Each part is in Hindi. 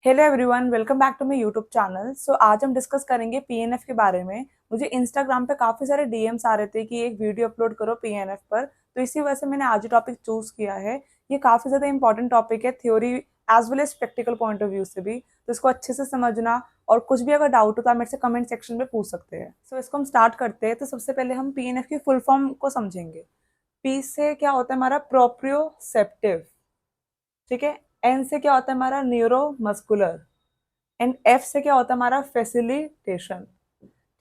Hello everyone, welcome back to my YouTube channel. आज हम डिस्कस करेंगे पीएनएफ के बारे में। मुझे इंस्टाग्राम पे काफ़ी सारे डीएम्स आ रहे थे कि एक वीडियो अपलोड करो पीएनएफ पर, तो इसी वजह से मैंने आज टॉपिक चूज किया है। ये काफ़ी ज़्यादा इंपॉर्टेंट टॉपिक है, theory as well as practical point of view से भी, तो इसको अच्छे से समझना और कुछ भी अगर डाउट हो तो आप मेरे से कमेंट सेक्शन में पूछ सकते हैं। इसको हम स्टार्ट करते हैं। तो सबसे पहले हम पीएनएफ की फुल फॉर्म को समझेंगे। पी से क्या होता है हमारा प्रोप्रियोसेप्टिव, ठीक है। एन से क्या होता है हमारा न्यूरोमस्कुलर एंड एफ से क्या होता है हमारा फैसिलिटेशन,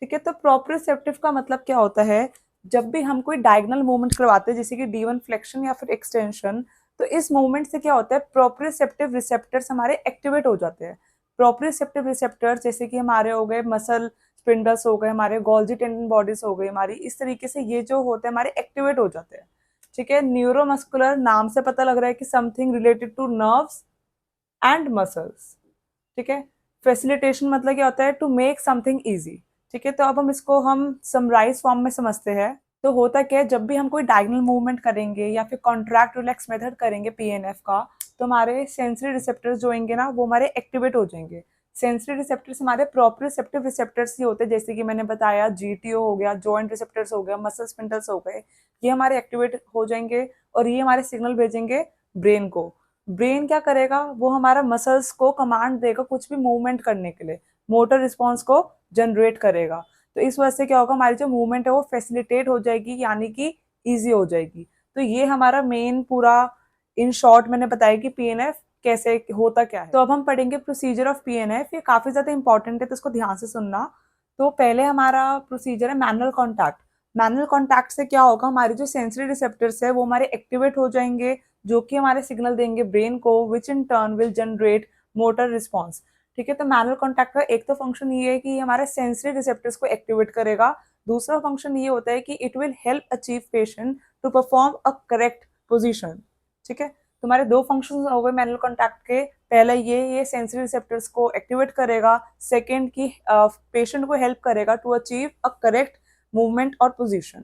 ठीक है। तो प्रोप्रियोसेप्टिव का मतलब क्या होता है, जब भी हम कोई डायगोनल मूवमेंट करवाते हैं जैसे कि डी1 फ्लेक्शन या फिर एक्सटेंशन, तो इस मूवमेंट से क्या होता है प्रोप्रियोसेप्टिव रिसेप्टर्स हमारे एक्टिवेट हो जाते हैं। प्रोप्रियोसेप्टिव रिसेप्टर्स जैसे कि हमारे हो गए मसल स्पिंडल्स हो गए, हमारे गोल्जी टेंडन बॉडीज हो गई हमारी, इस तरीके से ये जो होते हैं हमारे एक्टिवेट हो जाते हैं, ठीक है। न्यूरोमस्कुलर नाम से पता लग रहा है कि something related two nerves and muscles, ठीक है। फैसिलिटेशन मतलब क्या होता है टू मेक समथिंग इजी, ठीक है। तो अब हम समराइज फॉर्म में समझते हैं। तो होता क्या है, जब भी हम कोई डायगोनल मूवमेंट करेंगे या फिर कॉन्ट्रैक्ट रिलैक्स मेथड करेंगे पीएनएफ का, तो हमारे सेंसरी रिसेप्टर्स जो होंगे ना वो हमारे एक्टिवेट हो जाएंगे। सेंसरी रिसेप्टर्स हमारे प्रोप्रियोसेप्टिव रिसेप्टर्स ही होते हैं, जैसे कि मैंने बताया जीटीओ हो गया, जॉइंट रिसेप्टर्स हो गया, मसल स्पिंडल्स हो गए, ये हमारे एक्टिवेट हो जाएंगे और ये हमारे सिग्नल भेजेंगे ब्रेन को। ब्रेन क्या करेगा, वो हमारा मसल्स को कमांड देगा कुछ भी मूवमेंट करने के लिए, मोटर रिस्पॉन्स को जनरेट करेगा। तो इस वजह से क्या होगा, हमारी जो मूवमेंट है वो फैसिलिटेट हो जाएगी, यानी कि ईजी हो जाएगी। तो ये हमारा मेन पूरा इन शॉर्ट मैंने बताया कि पीएनएफ कैसे होता क्या है। तो अब हम पढ़ेंगे प्रोसीजर ऑफ पीएनएफ। ये काफी ज्यादा इंपॉर्टेंट है, तो इसको ध्यान से सुनना। तो पहले हमारा प्रोसीजर है मैनुअल कॉन्टैक्ट। मैनुअल कॉन्टैक्ट से क्या होगा, हमारी जो सेंसरी रिसेप्टर्स है वो हमारे एक्टिवेट हो जाएंगे, जो कि हमारे सिग्नल देंगे ब्रेन को, which in turn will generate motor response, ठीक है। तो मैनुअल कॉन्टैक्ट का एक तो फंक्शन ये है कि ये हमारे सेंसरी रिसेप्टर्स को एक्टिवेट करेगा। दूसरा फंक्शन ये होता है कि it will help achieve patient to perform a correct position, ठीक है। तुम्हारे दो फंक्शन हो गए मैनुअल कॉन्टैक्ट के। पहला ये सेंसरी रिसेप्टर्स को एक्टिवेट करेगा, सेकेंड की पेशेंट को हेल्प करेगा to achieve a correct movement और पोजिशन।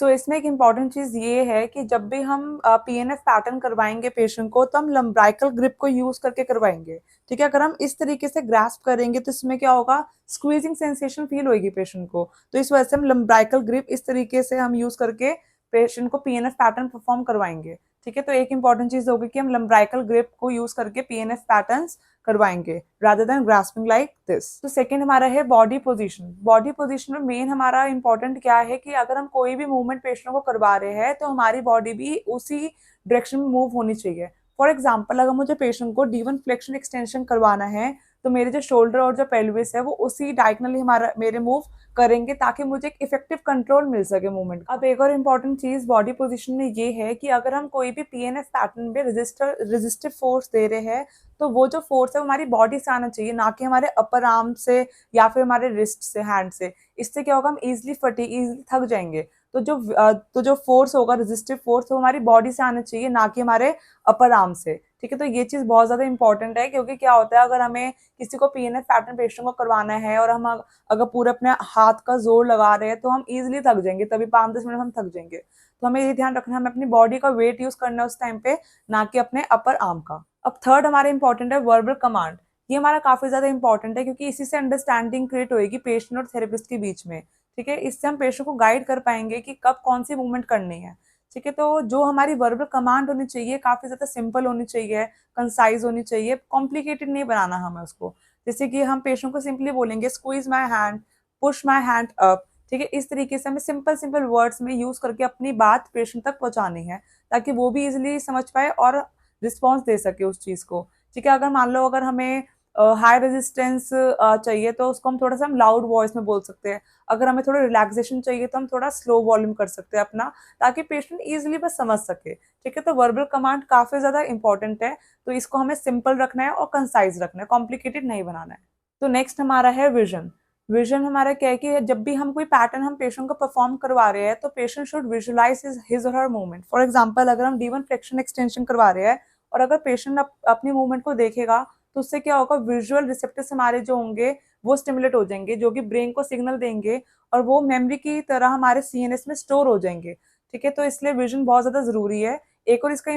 इसमें एक इम्पॉर्टेंट चीज ये है कि जब भी हम पीएनएफ पैटर्न करवाएंगे पेशेंट को, तो हम लंब्राइकल ग्रिप को यूज करके करवाएंगे, ठीक है। अगर हम इस तरीके से ग्रास्प करेंगे तो इसमें क्या होगा, स्क्वीजिंग सेंसेशन फील होगी पेशेंट को। तो इस वजह से हम लंब्राइकल ग्रिप इस तरीके से हम यूज करके पेशेंट को पीएनएफ पैटर्न परफॉर्म करवाएंगे, ठीक है। तो एक इंपॉर्टेंट चीज होगी कि हम लंब्राइकल ग्रिप को यूज करके पीएनएफ पैटर्न्स करवाएंगे rather than grasping like this. तो सेकंड हमारा है बॉडी पोजीशन। बॉडी पोजीशन में मेन हमारा इंपॉर्टेंट क्या है कि अगर हम कोई भी मूवमेंट पेशेंट को करवा रहे हैं तो हमारी बॉडी भी उसी डायरेक्शन में मूव होनी चाहिए। फॉर एग्जाम्पल, अगर मुझे पेशेंट को डी1 फ्लेक्शन एक्सटेंशन करवाना है, तो मेरे जो शोल्डर और जो पेल्विस है वो उसी डायगोनली हमारा मेरे मूव करेंगे, ताकि मुझे एक इफेक्टिव कंट्रोल मिल सके मूवमेंट। अब एक और इम्पॉर्टेंट चीज बॉडी पोजीशन में ये है कि अगर हम कोई भी पीएनएफ पैटर्न में रेजिस्टिव फोर्स दे रहे हैं, तो वो जो फोर्स है वो हमारी बॉडी से आना चाहिए, ना कि हमारे अपर आर्म से या फिर हमारे रिस्ट से, हैंड से। इससे क्या होगा, हम इजिली थक जाएंगे। तो जो फोर्स होगा, रेजिस्टिव फोर्स, वो हमारी बॉडी से आना चाहिए, ना कि हमारे अपर आर्म से, ठीक है। तो ये चीज बहुत ज्यादा इंपॉर्टेंट है, क्योंकि क्या होता है, अगर हमें किसी को पीएनएफ पैटर्न पेशेंट को करवाना है और हम अगर पूरे अपने हाथ का जोर लगा रहे हैं तो हम इजिली थक जाएंगे, तभी 5-10 मिनट हम थक जाएंगे। तो हमें ये ध्यान रखना है, हमें अपनी बॉडी का वेट यूज करना है उस टाइम पे, ना कि अपने अपर आर्म का। अब थर्ड हमारा इंपॉर्टेंट है वर्बल कमांड। ये हमारा काफी ज्यादा इंपॉर्टेंट है, क्योंकि इसी से अंडरस्टैंडिंग क्रिएट होगी पेशेंट और थेरेपिस्ट के बीच में, ठीक है। इससे हम पेशेंट को गाइड कर पाएंगे कि कब कौन सी मूवमेंट करनी है, ठीक है। तो जो हमारी वर्बल कमांड होनी चाहिए काफी ज्यादा सिंपल होनी चाहिए, कंसाइज होनी चाहिए, कॉम्प्लिकेटेड नहीं बनाना हमें उसको। जैसे कि हम पेशेंट को सिंपली बोलेंगे squeeze my hand, push my hand up, ठीक है। इस तरीके से हमें सिंपल सिंपल वर्ड्स में यूज करके अपनी बात पेशेंट तक पहुंचानी है, ताकि वो भी इजिली समझ पाए और रिस्पॉन्स दे सके उस चीज को, ठीक है। अगर मान लो अगर हमें हाई रेजिस्टेंस चाहिए तो उसको हम थोड़ा सा हम लाउड वॉइस में बोल सकते हैं। अगर हमें थोड़ा रिलैक्सेशन चाहिए तो हम थोड़ा स्लो वॉल्यूम कर सकते हैं अपना, ताकि पेशेंट इजिली बस समझ सके, ठीक है। तो वर्बल कमांड काफी ज्यादा इंपॉर्टेंट है, तो इसको हमें सिंपल रखना है और कंसाइज रखना है, कॉम्प्लिकेटेड नहीं बनाना है। तो नेक्स्ट हमारा है विजन। विजन हमारा क्या है कि जब भी हम कोई पैटर्न हम पेशेंट को परफॉर्म करवा रहे हैं, तो पेशेंट शुड विजुअलाइज हिज और हर मूवमेंट। फॉर एग्जांपल, अगर हम डी1 फ्लेक्शन एक्सटेंशन करवा रहे हैं और अगर पेशेंट अपनी मूवमेंट को देखेगा, तो उससे क्या होगा, विजुअल रिसेप्टर्स हमारे जो होंगे वो स्टिमुलेट हो जाएंगे, जो कि ब्रेन को सिग्नल देंगे और वो मेमोरी की तरह हमारे सीएनएस में स्टोर हो जाएंगे, ठीक है। तो इसलिए विजन बहुत ज्यादा जरूरी है। एक और इसका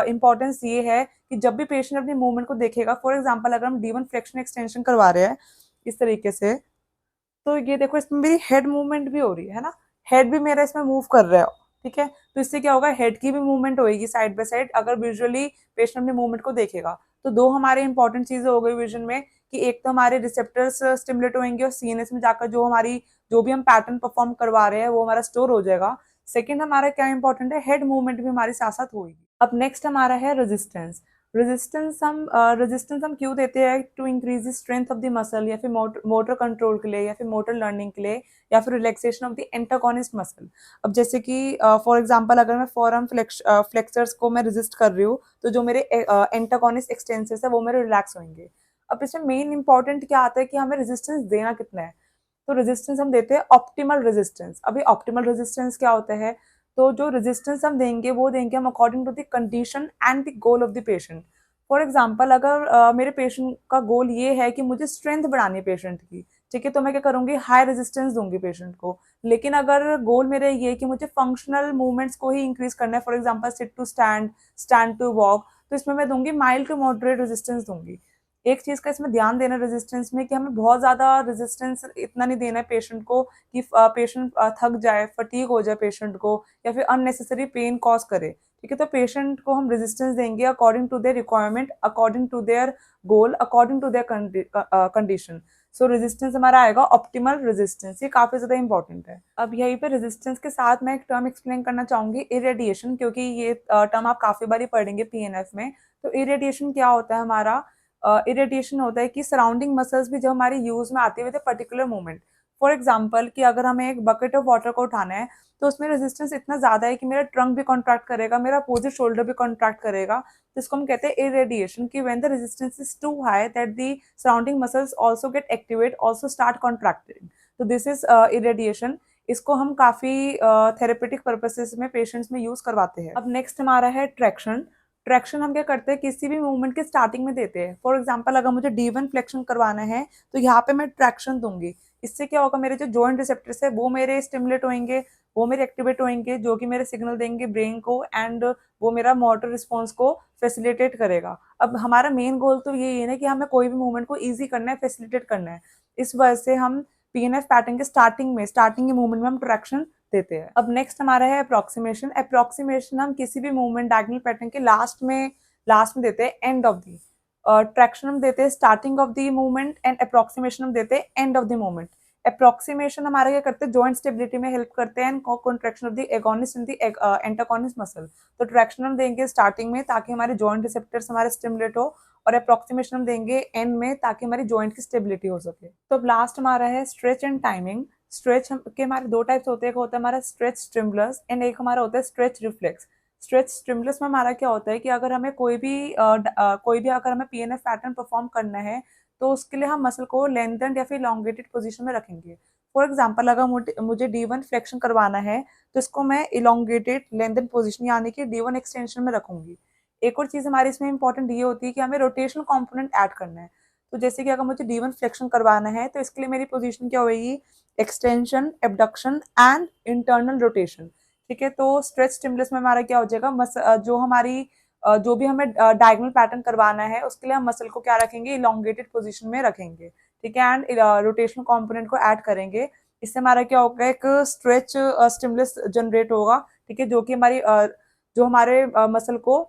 इम्पोर्टेंस ये है कि जब भी पेशेंट अपनी मूवमेंट को देखेगा, फॉर एग्जाम्पल अगर हम D1 फ्लेक्शन एक्सटेंशन करवा रहे हैं इस तरीके से, तो ये देखो इसमें मेरी हेड मूवमेंट भी हो रही है ना, हेड भी मेरा इसमें मूव कर रहा है, ठीक है। तो इससे क्या होगा, हेड की भी मूवमेंट होगी साइड बाय साइड अगर विजुअली पेशेंट अपने मूवमेंट को देखेगा। तो दो हमारे इंपॉर्टेंट चीजें हो गई विजन में, कि एक तो हमारे रिसेप्टर्स स्टिमुलेट होंगे और सीएनएस में जाकर जो भी हम पैटर्न परफॉर्म करवा रहे हैं वो हमारा स्टोर हो जाएगा। सेकेंड हमारा क्या इंपॉर्टेंट है, हेड मूवमेंट भी हमारे साथ साथ होगी। अब नेक्स्ट हमारा है रेजिस्टेंस। रेजिस्टेंस हम क्यों देते हैं, to increase the strength of the muscle, या फिर मोटर कंट्रोल के लिए, या फिर मोटर लर्निंग के लिए, या फिर relaxation of the antagonist muscle. अब जैसे कि फॉर एग्जांपल अगर मैं फोरआर्म फ्लेक्सर्स को मैं रेजिस्ट कर रही हूँ, तो जो मेरे एंटागोनिस्ट एक्सटेंसर्स है वो मेरे रिलैक्स होंगे। अब इसमें मेन इंपॉर्टेंट क्या आता है कि हमें रेजिस्टेंस देना कितना है। तो रेजिस्टेंस हम देते हैं ऑप्टिमल रेजिस्टेंस। अभी ऑप्टिमल रेजिस्टेंस क्या होता है, तो जो रेजिस्टेंस हम देंगे वो देंगे हम according to the condition and the goal of the patient. For example अगर मेरे पेशेंट का गोल ये है कि मुझे स्ट्रेंथ बढ़ानी है पेशेंट की, ठीक है, तो मैं क्या करूंगी, हाई रेजिस्टेंस दूंगी पेशेंट को। लेकिन अगर गोल मेरा ये है कि मुझे फंक्शनल मूवमेंट्स को ही इंक्रीज करना है, for example sit to stand, stand to walk, तो इसमें मैं दूंगी माइल्ड टू मॉडरेट रेजिस्टेंस दूंगी। एक चीज का इसमें ध्यान देना रेजिस्टेंस में, कि हमें बहुत ज्यादा रेजिस्टेंस इतना नहीं देना है पेशेंट को कि पेशेंट थक जाए, फटीग हो जाए पेशेंट को, या फिर अननेसेसरी पेन कॉज करे, ठीक है। तो पेशेंट को हम रेजिस्टेंस देंगे according to their requirement, according to their goal, according to their condition. So resistance हमारा आएगा ऑप्टिमल रेजिस्टेंस, ये काफी ज्यादा इंपॉर्टेंट है। अब यहीं पे रेजिस्टेंस के साथ मैं एक टर्म एक्सप्लेन करना चाहूंगी, इरेडिएशन, क्योंकि ये टर्म आप काफी बार पढ़ेंगे पीएनएफ में। तो इरेडिएशन क्या होता है हमारा, इरिटेशन होता है कि सराउंडिंग मसल्स भी जब हमारे यूज में आते हुए थे पर्टिकुलर मोमेंट। फॉर एग्जाम्पल कि अगर हमें एक बकेट ऑफ वाटर को उठाना है, तो उसमें रेजिस्टेंस इतना ज्यादा है कि मेरा ट्रंक भी कॉन्ट्रैक्ट करेगा, मेरा अपोजिट शोल्डर भी कॉन्ट्रैक्ट करेगा। तो इसको हम कहते हैं इरेडिएशन, कि when the resistance is too high that the surrounding muscles also get activate, also start contracting. तो दिस इज इरेडिएशन। इसको हम काफी थेरेपेटिक पर्पसेस में पेशेंट्स में यूज करवाते हैं। अब नेक्स्ट हमारा है ट्रैक्शन। ट्रैक्शन हम क्या करते हैं, किसी भी मूवमेंट के स्टार्टिंग में देते हैं। फॉर एग्जांपल अगर मुझे D1 फ्लेक्शन करवाना है, तो यहाँ पे मैं ट्रैक्शन दूंगी। इससे क्या होगा, मेरे जो जॉइंट रिसेप्टर्स है वो मेरे स्टिमुलेट होंगे, वो मेरे एक्टिवेट होंगे, जो कि मेरे सिग्नल देंगे ब्रेन को, एंड वो मेरा मोटर रिस्पॉन्स को फैसिलिटेट करेगा। अब हमारा मेन गोल तो यही है ना कि हमें कोई भी मूवमेंट को ईजी करना है, फैसिलिटेट करना है। इस वजह से हम पीएनएफ पैटर्न के स्टार्टिंग के मूवमेंट में हम ट्रैक्शन देते हैं। अब नेक्स्ट हमारा है अप्रोक्सीमेशन। अप्रोक्सीमेशन हम किसी भी मूवमेंट डायगोनल पैटर्न के लास्ट में देते हैं, एंड ऑफ दी। ट्रैक्शन हम देते हैं starting of the movement, and approximation हम देते हैं end of the movement. Approximation हमारा क्या करते हैं, जॉइंट स्टेबिलिटी में हेल्प करते हैं, and contraction of the agonist in the antagonist muscle. तो ट्रैक्शन हम देंगे स्टार्टिंग में ताकि हमारे जॉइंट रिसेप्टर्स हमारे स्टिमुलेट हो, और अप्रोक्सीमेशन हम देंगे एंड में ताकि हमारी जॉइंट की स्टेबिलिटी हो सके। तो अब लास्ट हमारा है स्ट्रेच एंड टाइमिंग। स्ट्रेच के हमारे दो टाइप्स होते हैं, एक होता है हमारा स्ट्रेच स्टिमुलस, एंड एक हमारा होता है स्ट्रेच रिफ्लेक्स। स्ट्रेच स्टिमुलस में हमारा क्या होता है कि अगर हमें कोई भी अगर हमें पीएनएफ पैटर्न परफॉर्म करना है, तो उसके लिए हम मसल को लेंथेंड या फिर इलोंगेटेड पोजीशन में रखेंगे। फॉर एग्जांपल अगर मुझे D1 फ्लेक्शन करवाना है, तो इसको मैं इलोंगेटेड लेंथेंड पोजीशन यानी कि D1 एक्सटेंशन में रखूंगी। एक और चीज हमारी इसमें इंपॉर्टेंट ये होती है कि हमें रोटेशनल कंपोनेंट ऐड करना है। तो जैसे कि अगर मुझे D1 फ्लेक्शन करवाना है, तो इसके लिए मेरी पोजीशन क्या होगी, extension, abduction and internal rotation, ठीक है। तो स्ट्रेच स्टिमुलस में हमारा क्या हो जाएगा, जो भी हमें डायगोनल पैटर्न करवाना है उसके लिए हम मसल को क्या रखेंगे, इलोंगेटेड पोजीशन में रखेंगे, ठीक है, एंड रोटेशनल कंपोनेंट को ऐड करेंगे। इससे हमारा क्या होगा, एक स्ट्रेच स्टिमुलस जनरेट होगा, ठीक है, जो हमारे मसल को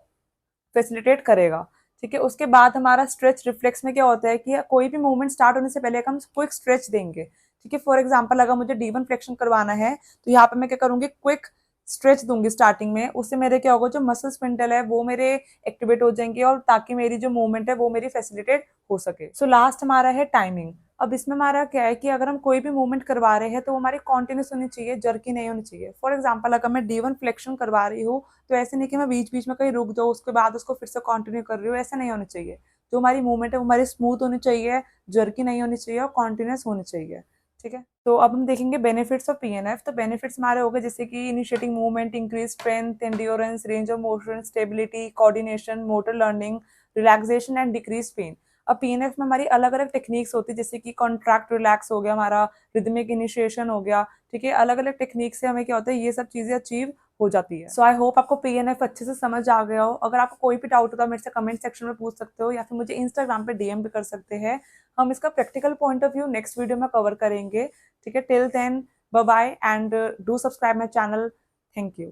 फैसिलिटेट करेगा, ठीक है। उसके बाद हमारा स्ट्रेच रिफ्लेक्स में क्या होता है कि कोई भी मूवमेंट स्टार्ट होने से पहले हम क्विक स्ट्रेच देंगे, ठीक है। फॉर एग्जांपल अगर मुझे D1 फ्लेक्शन करवाना है, तो यहाँ पे मैं क्या करूंगी, क्विक स्ट्रेच दूंगी स्टार्टिंग में। उससे मेरे क्या होगा, जो मसल स्पिंडल है वो मेरे एक्टिवेट हो जाएंगे, और ताकि मेरी जो मूवमेंट है वो मेरी फैसिलिटेट हो सके। सो लास्ट हमारा है टाइमिंग। अब इसमें हमारा क्या है कि अगर हम कोई भी मूवमेंट करवा रहे हैं, तो वो हमारी कॉन्टिन्यूस होनी चाहिए, जर्की नहीं होनी चाहिए। फॉर एग्जाम्पल अगर मैं D1 फ्लेक्शन करवा रही हूँ, तो ऐसे नहीं कि मैं बीच बीच में कहीं रुक जाऊँ उसके बाद उसको फिर से कंटिन्यू कर रही हूँ, ऐसा नहीं होना चाहिए। जो हमारी मूवमेंट है वो हमारी स्मूथ होनी चाहिए, जर्की नहीं होनी चाहिए, और कॉन्टिन्यूस होनी चाहिए, ठीक है। तो अब हम देखेंगे बेनिफिट्स ऑफ पीएनएफ। तो बेनिफिट्स हमारे हो गए जैसे कि initiating movement, increase strength, endurance, range of motion, stability, coordination, motor learning, relaxation and decrease pain. अब पीएनएफ में हमारी अलग अलग टेक्निक्स होती है, जैसे कि कॉन्ट्रैक्ट रिलैक्स हो गया, हमारा रिदमिक इनिशिएशन हो गया, ठीक है। अलग अलग टेक्निक से हमें क्या होता है, ये सब चीजें अचीव हो जाती है। सो आई होप आपको पीएनएफ अच्छे से समझ आ गया हो। अगर आपको कोई भी डाउट होता है मेरे से कमेंट सेक्शन में पूछ सकते हो, या फिर मुझे इंस्टाग्राम पे डीएम भी कर सकते हैं। हम इसका practical point of view next video में कवर करेंगे। ठीक है, till then bye bye and do subscribe my channel. Thank you.